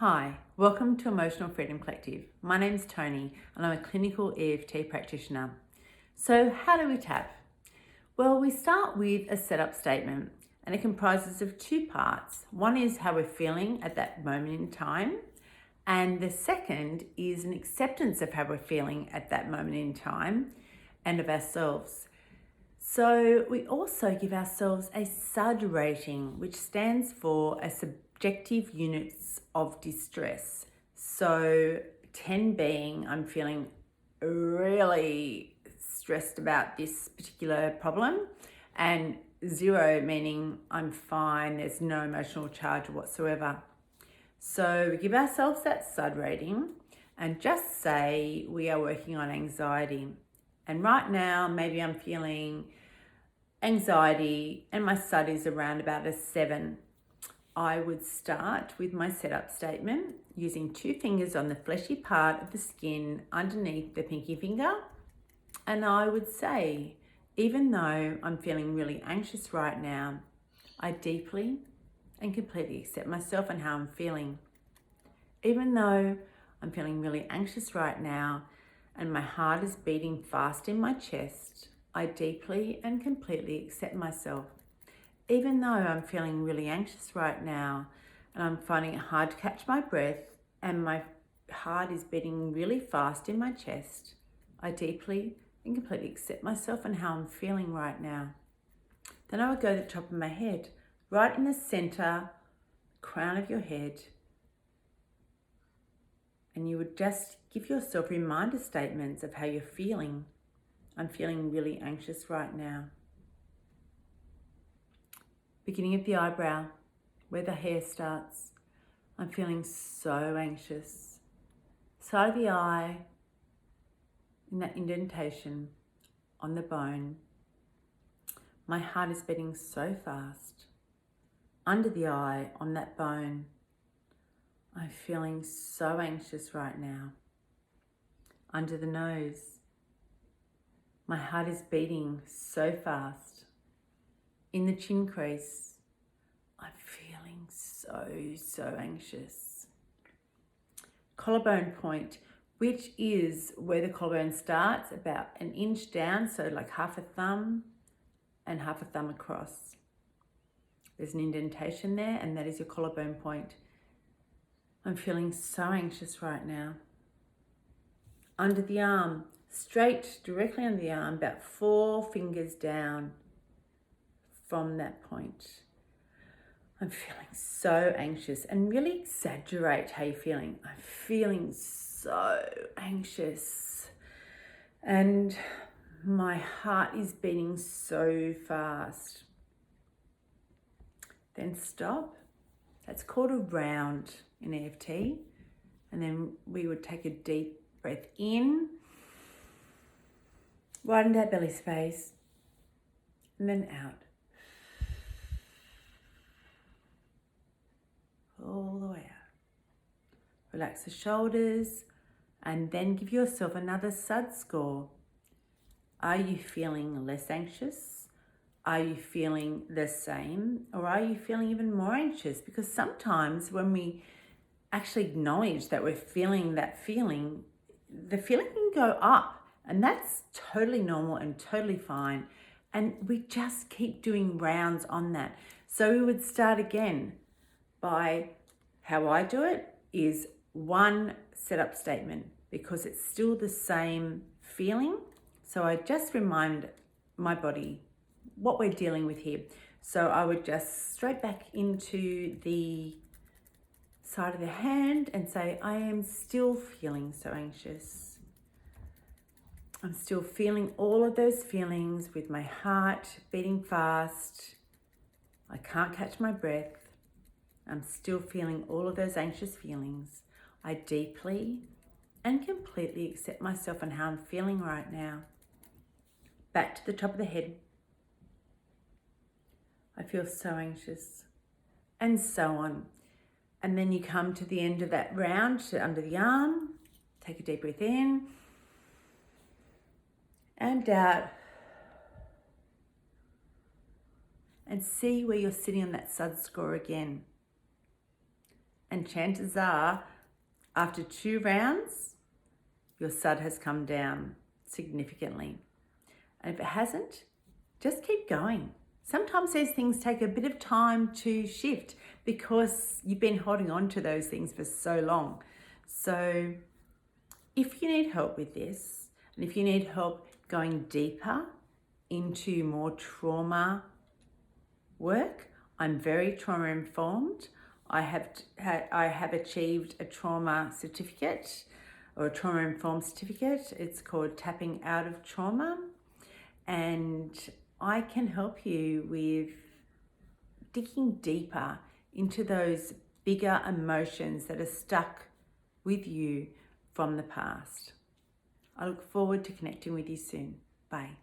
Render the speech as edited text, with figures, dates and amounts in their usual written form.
Hi, welcome to Emotional Freedom Collective. My name's Tony and I'm a clinical EFT practitioner. So how do we tap? Well, we start with a setup statement and it comprises of two parts. One is how we're feeling at that moment in time, and the second is an acceptance of how we're feeling at that moment in time and of ourselves. So we also give ourselves a SUD rating, which stands for a subjective units of distress. So 10 being I'm feeling really stressed about this particular problem, and 0 meaning I'm fine, there's no emotional charge whatsoever. So we give ourselves that SUD rating and just say we are working on anxiety. And right now, maybe I'm feeling anxiety and my SUD is around about a 7. I would start with my setup statement using 2 fingers on the fleshy part of the skin underneath the pinky finger. And I would say, even though I'm feeling really anxious right now, I deeply and completely accept myself and how I'm feeling. Even though I'm feeling really anxious right now and my heart is beating fast in my chest, I deeply and completely accept myself. Even though I'm feeling really anxious right now and I'm finding it hard to catch my breath and my heart is beating really fast in my chest, I deeply and completely accept myself and how I'm feeling right now. Then I would go to the top of my head, right in the center, crown of your head, and you would just give yourself reminder statements of how you're feeling. I'm feeling really anxious right now. Beginning of the eyebrow, where the hair starts, I'm feeling so anxious. Side of the eye, in that indentation on the bone, my heart is beating so fast. Under the eye, on that bone, I'm feeling so anxious right now. Under the nose, my heart is beating so fast. In the chin crease, I'm feeling so anxious. Collarbone point, which is where the collarbone starts, about an inch down, so like half a thumb and half a thumb across. There's an indentation there, and that is your collarbone point. I'm feeling so anxious right now. Under the arm, straight directly under the arm, about 4 fingers down from that point. I'm feeling so anxious, and really exaggerate how you're feeling. I'm feeling so anxious and my heart is beating so fast. Then stop. That's called a round in EFT. And then we would take a deep breath in, right into that belly space, and then out. All the way out. Relax the shoulders and then give yourself another SUD score. Are you feeling less anxious? Are you feeling the same? Or are you feeling even more anxious? Because sometimes when we actually acknowledge that we're feeling that feeling, the feeling can go up, and that's totally normal and totally fine. And we just keep doing rounds on that. So we would start again by, how I do it is 1 setup statement, because it's still the same feeling. So I just remind my body what we're dealing with here. So I would just straight back into the side of the hand and say, I am still feeling so anxious. I'm still feeling all of those feelings with my heart beating fast. I can't catch my breath. I'm still feeling all of those anxious feelings. I deeply and completely accept myself and how I'm feeling right now. Back to the top of the head. I feel so anxious, and so on. And then you come to the end of that round, to under the arm. Take a deep breath in and out. And see where you're sitting on that SUD score again. And chances are, after 2 rounds, your SUD has come down significantly. And if it hasn't, just keep going. Sometimes these things take a bit of time to shift because you've been holding on to those things for so long. So if you need help with this, and if you need help going deeper into more trauma work, I'm very trauma informed. I have achieved a trauma certificate or a trauma informed certificate. It's called Tapping Out of Trauma, and I can help you with digging deeper into those bigger emotions that are stuck with you from the past. I look forward to connecting with you soon. Bye.